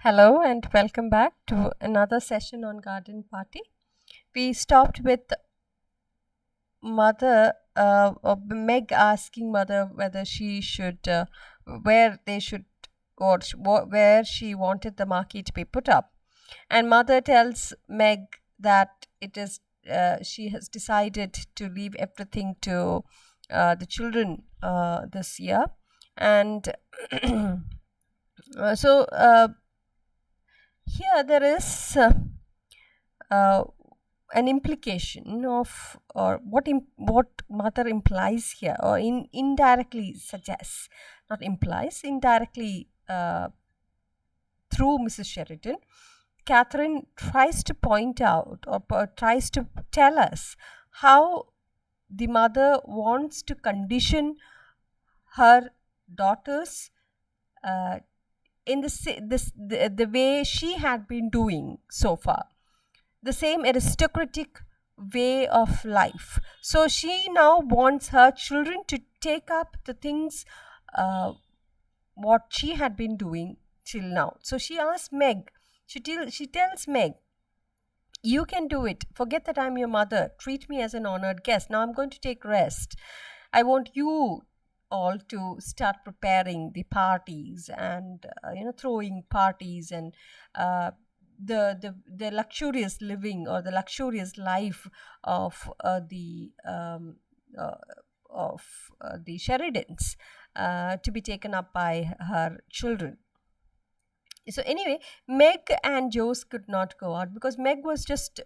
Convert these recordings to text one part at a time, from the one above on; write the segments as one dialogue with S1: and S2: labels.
S1: Hello and welcome back to another session on garden party. We stopped with Meg asking mother whether she should, where they should, where she wanted the marquee to be put up. And mother tells Meg that she has decided to leave everything to the children this year. And so here there is uh, an implication of or what mother implies here or indirectly suggests, not implies, indirectly through Mrs. Sheridan. Catherine tries to point out or tries to tell us how the mother wants to condition her daughters uh, in the way she had been doing so far, the same aristocratic way of life. So she now wants her children to take up the things what she had been doing till now. So she asks Meg, she tells Meg, you can do it. Forget that I'm your mother. Treat me as an honored guest. Now I'm going to take rest. I want you all to start preparing the parties and throwing parties and the luxurious living or the luxurious life of uh, the Sheridans to be taken up by her children. So anyway, Meg and Jose could not go out because Meg was just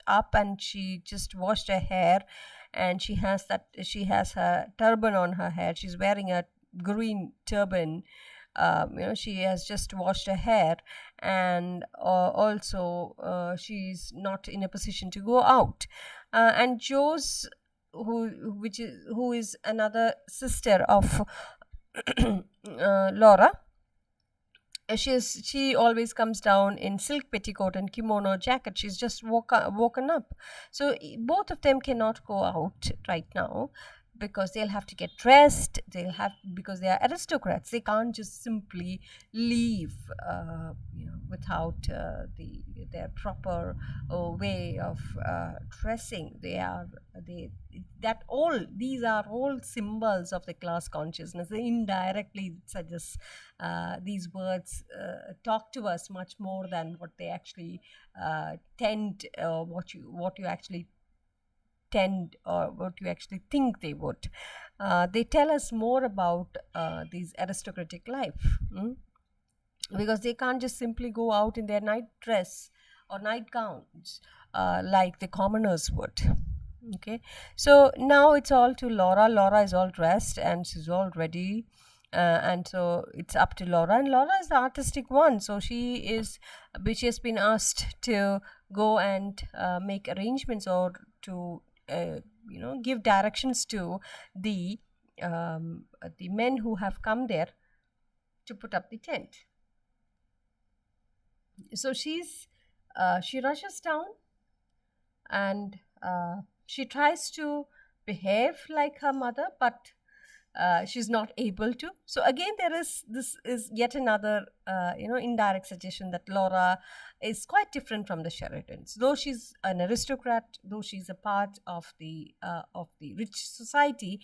S1: up and she just washed her hair, and she has her turban on her head. She's wearing a green turban. She has just washed her hair, and also she's not in a position to go out. And Jose, who is another sister of Laura, she always comes down in silk petticoat and kimono jacket. She's just woken up, so both of them cannot go out right now because they'll have to get dressed. Because they are aristocrats, they can't just simply leave without their proper way of dressing. They that all these are all symbols of the class consciousness. They indirectly suggest these words talk to us much more than what they actually tend, what you actually tend or what you actually think they would. They tell us more about these aristocratic life, because they can't just simply go out in their night dress or nightgowns like the commoners would. Okay, so now it's all to Laura. Laura is all dressed and she's all ready, and so it's up to Laura. And Laura is the artistic one, so she has been asked to go and make arrangements or to give directions to the the men who have come there to put up the tent. So she rushes down and she tries to behave like her mother, but she's not able to. So again, this is yet another indirect suggestion that Laura is quite different from the Sheridans. Though she's an aristocrat, though she's a part of the rich society,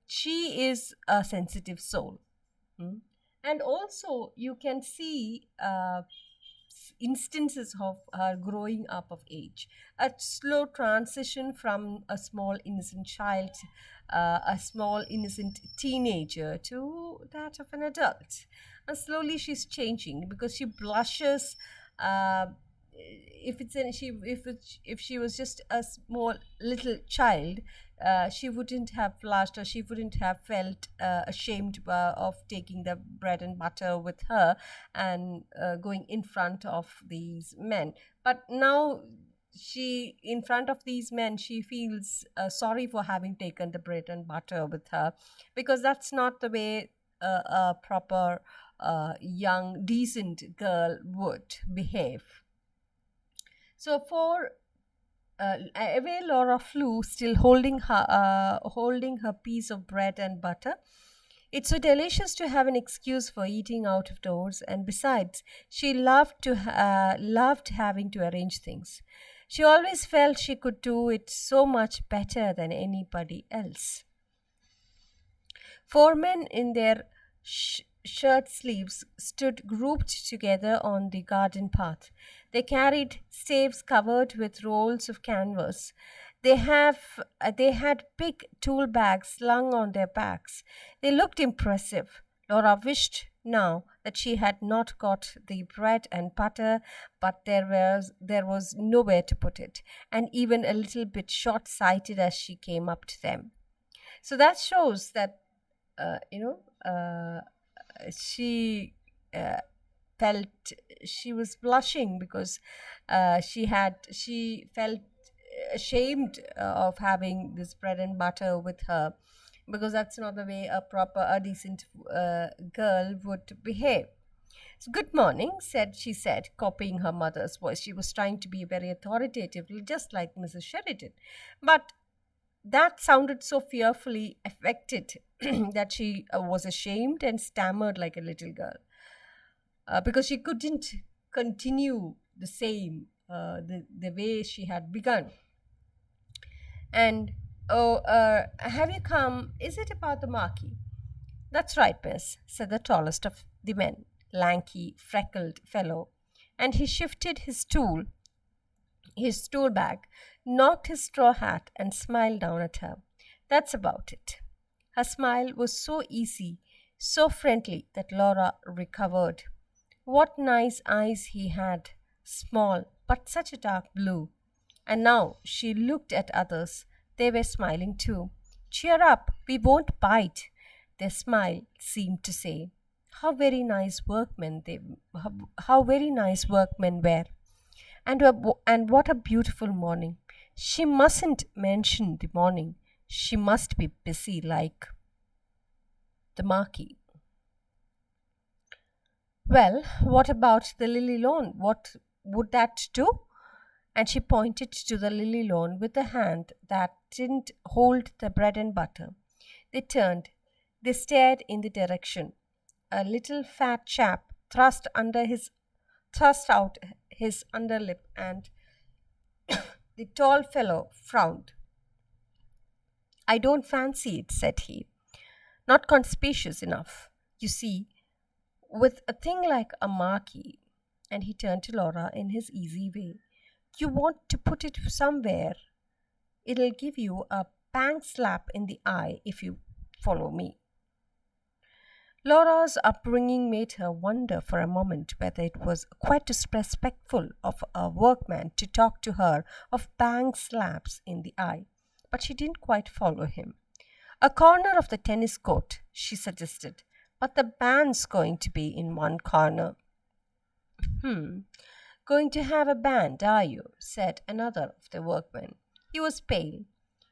S1: she is a sensitive soul. Mm. And also you can see instances of her growing up of age, a slow transition from a small innocent child, a small innocent teenager, to that of an adult. And slowly she's changing because she blushes. If she was just a small little child, she wouldn't have blushed, or she wouldn't have felt ashamed of taking the bread and butter with her and going in front of these men. But now in front of these men, she feels sorry for having taken the bread and butter with her, because that's not the way a proper young decent girl would behave. So for away Laura flew, still holding her piece of bread and butter. It's so delicious to have an excuse for eating out of doors, and besides, she loved having to arrange things. She always felt she could do it so much better than anybody else. Four men in their shirt sleeves stood grouped together on the garden path. They carried staves covered with rolls of canvas. They had big tool bags slung on their backs. They looked impressive. Laura wished now that she had not got the bread and butter, but there was nowhere to put it, and even a little bit short sighted as she came up to them. So that shows that uh, you know, uh, she uh, felt she was blushing because she felt ashamed of having this bread and butter with her, because that's not the way a decent girl would behave. So, good morning, she said, copying her mother's voice. She was trying to be very authoritative, just like Mrs. Sheridan. But that sounded so fearfully affected that she was ashamed and stammered like a little girl, because she couldn't continue the way she had begun. And, oh, have you come? Is it about the marquis? That's right, miss, said the tallest of the men, lanky, freckled fellow, and he shifted his stool back, knocked his straw hat, and smiled down at her. That's about it. Her smile was so easy, so friendly that Laura recovered. What nice eyes he had, small, but such a dark blue. And now she looked at others. They were smiling too. Cheer up, we won't bite. Their smile seemed to say. How very nice workmen they how very nice workmen were. And what a beautiful morning. She mustn't mention the morning. She must be busy like the marquis. Well, what about the lily lawn? What would that do? And she pointed to the lily lawn with a hand that didn't hold the bread and butter. They turned. They stared in the direction. A little fat chap thrust out his underlip, and the tall fellow frowned. I don't fancy it, said he. Not conspicuous enough. You see, with a thing like a marquee, and he turned to Laura in his easy way, you want to put it somewhere. It'll give you a bang slap in the eye if you follow me. Laura's upbringing made her wonder for a moment whether it was quite disrespectful of a workman to talk to her of bang slaps in the eye. But she didn't quite follow him. A corner of the tennis court, she suggested, but the band's going to be in one corner. Hmm, going to have a band, are you? Said another of the workmen. He was pale.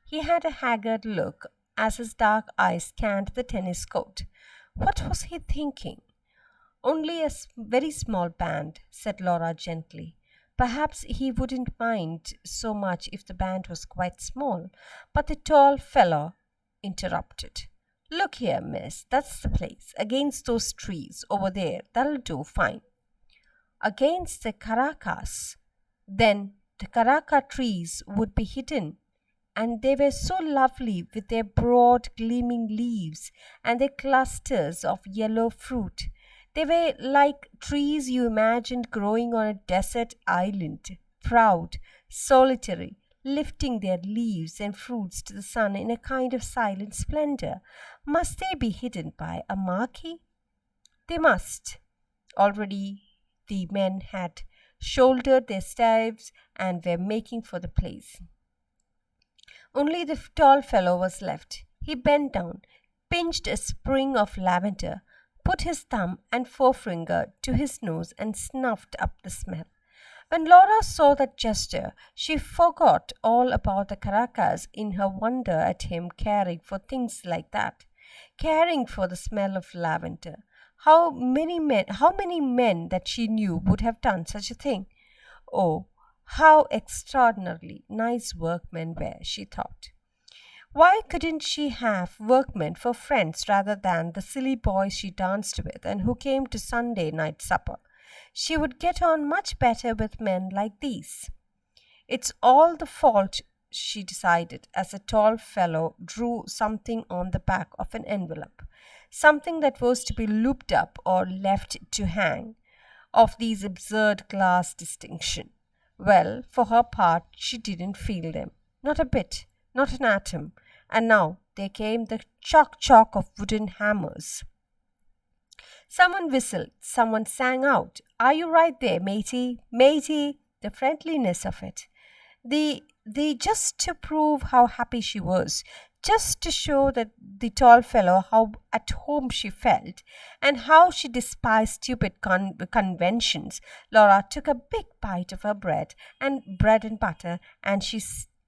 S1: He had a haggard look as his dark eyes scanned the tennis court. What was he thinking? Only a very small band, said Laura gently. Perhaps he wouldn't mind so much if the band was quite small, but the tall fellow interrupted. Look here, miss, that's the place, against those trees over there. That'll do fine. Against the Caracas. Then the Caraca trees would be hidden, and they were so lovely with their broad gleaming leaves and their clusters of yellow fruit. They were like trees you imagined growing on a desert island, proud, solitary, lifting their leaves and fruits to the sun in a kind of silent splendor. Must they be hidden by a marquee? They must. Already the men had shouldered their staves and were making for the place. Only the tall fellow was left. He bent down, pinched a sprig of lavender, put his thumb and forefinger to his nose, and snuffed up the smell. When Laura saw that gesture, she forgot all about the Caracas in her wonder at him caring for things like that, caring for the smell of lavender. How many men that she knew would have done such a thing? Oh, how extraordinarily nice workmen were, she thought. Why couldn't she have workmen for friends rather than the silly boys she danced with and who came to Sunday night supper? She would get on much better with men like these. It's all the fault, she decided, as a tall fellow drew something on the back of an envelope, something that was to be looped up or left to hang, of these absurd class distinction. Well, for her part, she didn't feel them. Not a bit, not an atom. And now there came the chock chock of wooden hammers. Someone whistled, someone sang out, "Are you right there, matey? Matey!" The friendliness of it. The just to prove how happy she was, just to show that the tall fellow how at home she felt, and how she despised stupid conventions. Laura took a big bite of her bread and butter, and she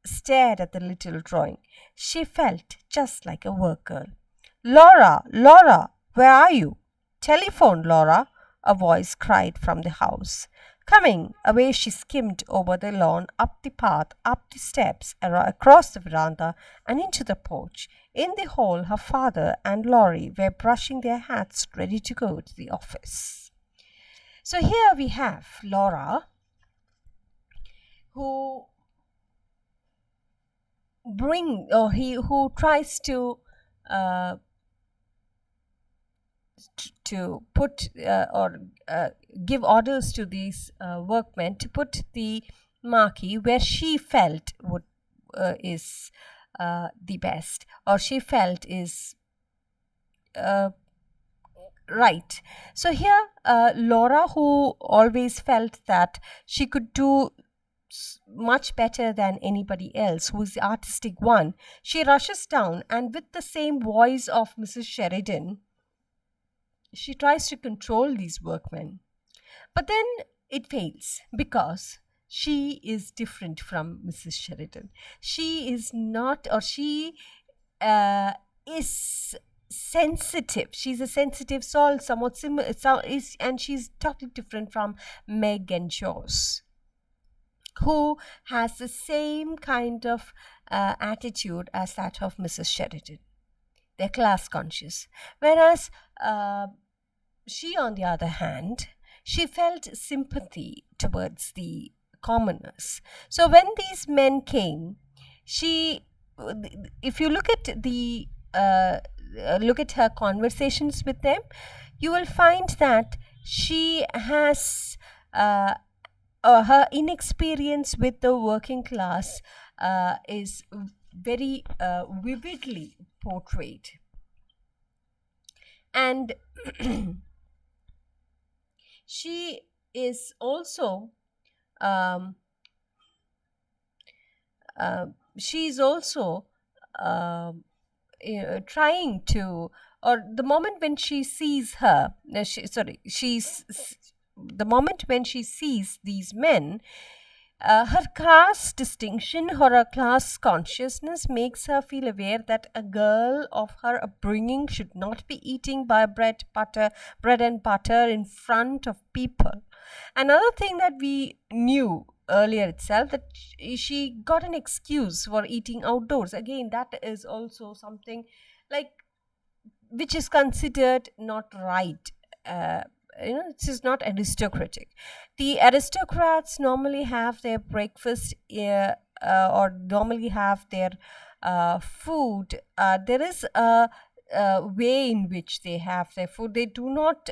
S1: stared at the little drawing. She felt just like a work girl. Laura, Laura, where are you? Telephone, Laura, a voice cried from the house. Coming, away she skimmed over the lawn, up the path, up the steps, across the veranda, and into the porch. In the hall, her father and Laurie were brushing their hats, ready to go to the office. So here we have Laura, who who tries uh, to put or give orders to these workmen to put the marquee where she felt would is the best, or she felt is right. So here, Laura, who always felt that she could do much better than anybody else, who is the artistic one, she rushes down and with the same voice of Mrs. Sheridan, she tries to control these workmen. But then it fails because she is different from Mrs. Sheridan. She is not, or she is sensitive. She's a sensitive soul, somewhat similar, and she's totally different from Meg and Joss, who has the same kind of attitude as that of Mrs. Sheridan. They're class conscious. Whereas she, on the other hand, she felt sympathy towards the commoners. So when these men came, if you look at look at her conversations with them, you will find that she has her inexperience with the working class is very vividly portrayed. And she is also um, she's also trying to, or the moment when she sees her, the moment when she sees these men, her class distinction or her class consciousness makes her feel aware that a girl of her upbringing should not be eating by bread and butter in front of people. Another thing that we knew earlier itself, that she got an excuse for eating outdoors. Again, that is also something like which is considered not right. This is not aristocratic. The aristocrats normally have their breakfast or normally have their food. There is a way in which they have their food. They do not.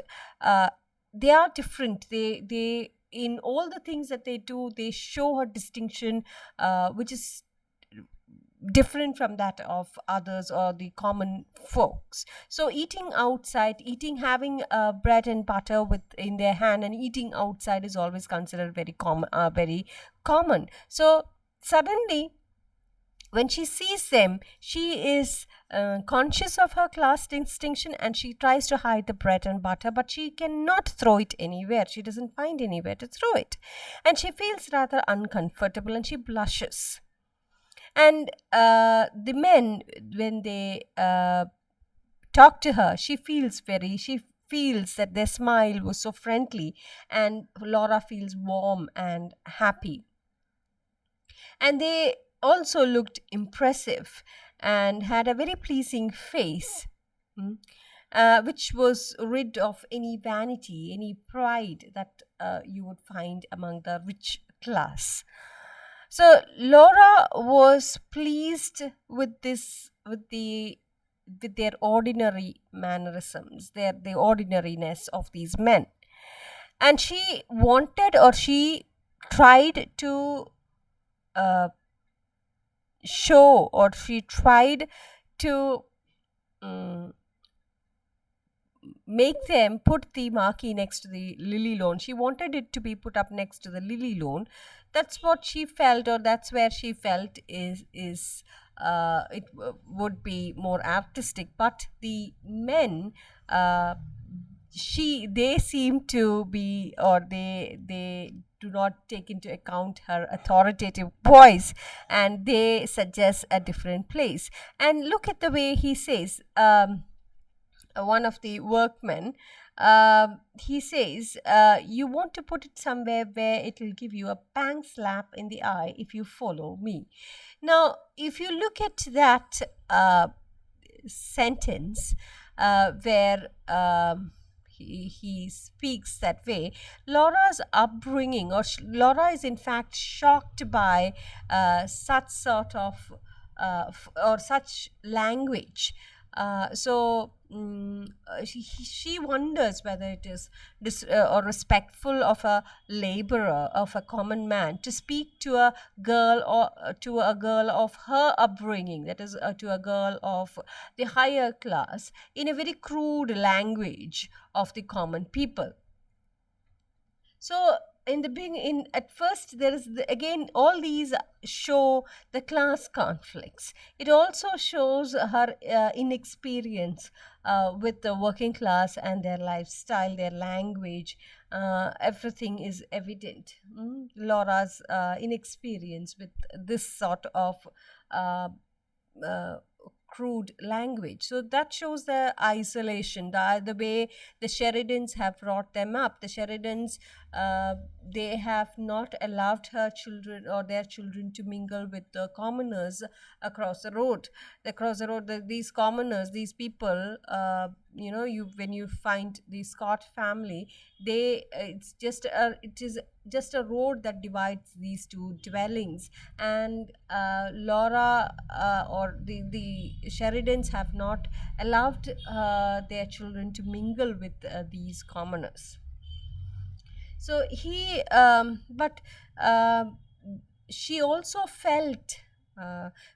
S1: They are different. They in all the things that they do, they show a distinction, which is different from that of others or the common folks. So eating outside, having bread and butter with in their hand and eating outside is always considered very common. So suddenly when she sees them, she is conscious of her class distinction and she tries to hide the bread and butter, but she cannot throw it anywhere. She doesn't find anywhere to throw it, and she feels rather uncomfortable and she blushes. And the men, when they talk to her, she feels that their smile was so friendly, and Laura feels warm and happy. And they also looked impressive and had a very pleasing face, mm, which was rid of any vanity, any pride that you would find among the rich class. So Laura was pleased with this, with their ordinary mannerisms, the ordinariness of these men, and she wanted, or she tried to uh, show, or she tried to mm, make them put the marquee next to the lily lawn. She wanted it to be put up next to the lily lawn. That's what she felt, or that's where she felt is would be more artistic. But the men, uh, they seem to be, or they do not take into account her authoritative voice, and they suggest a different place. And look at the way he says. One of the workmen, he says, you want to put it somewhere where it will give you a bang slap in the eye if you follow me. Now, if you look at that sentence, where he speaks that way, Laura's upbringing, or Laura is in fact shocked by such sort of or such language. She wonders whether it is or respectful of a laborer, of a common man, to speak to a girl, or to a girl of her upbringing, that is, to a girl of the higher class, in a very crude language of the common people. So in the beginning, at first, there is again, all these show the class conflicts. It also shows her inexperience with the working class and their lifestyle, their language. Everything is evident. Laura's inexperience with this sort of uh, uh, crude language. So that shows the isolation, the way the Sheridans have brought them up. The Sheridans, uh, they have not allowed her children, or their children, to mingle with the commoners across the road. Across the road, these commoners, these people, you when you find the Scott family, it is just a road that divides these two dwellings, and Laura, or the Sheridans, have not allowed their children to mingle with these commoners. So but uh, she also felt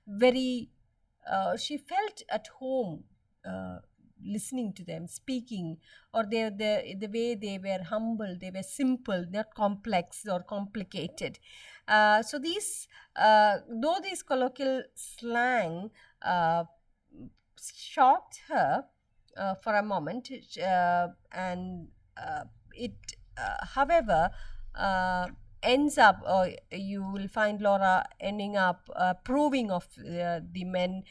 S1: very, she felt at home, uh, listening to them speaking, or the way they were humble, they were simple, not complex or complicated. So these, though these colloquial slang uh, shocked her for a moment, and it, however, uh, ends up, or you will find Laura ending up approving of the men,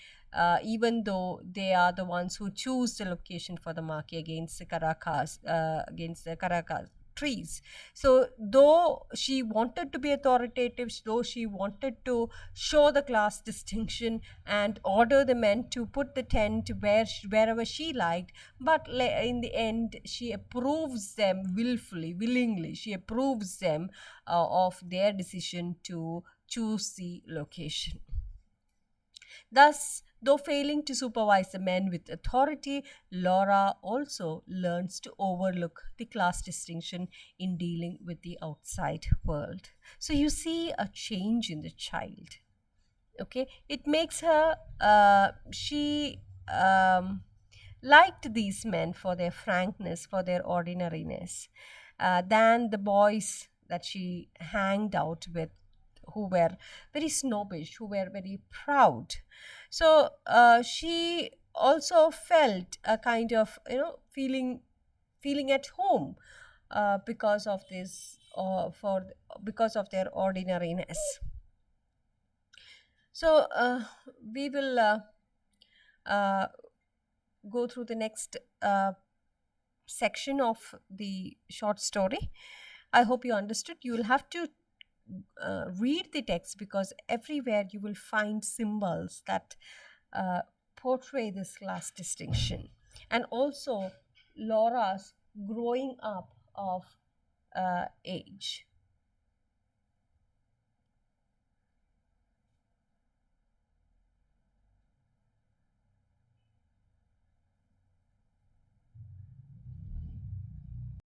S1: even though they are the ones who choose the location for the marquee against the Caracas trees. So though she wanted to be authoritative, though she wanted to show the class distinction and order the men to put the tent wherever she liked, but in the end, she approves them willingly. She approves them of their decision to choose the location. Thus, though failing to supervise the men with authority, Laura also learns to overlook the class distinction in dealing with the outside world. So you see a change in the child. Okay, it makes her, she liked these men for their frankness, for their ordinariness, than the boys that she hanged out with, who were very snobbish, who were very proud. So she also felt a kind of, feeling at home, because of this, because of their ordinariness. So we will uh, go through the next section of the short story. I hope you understood. You will have to read the text, because everywhere you will find symbols that portray this class distinction. And also Laura's growing up of age.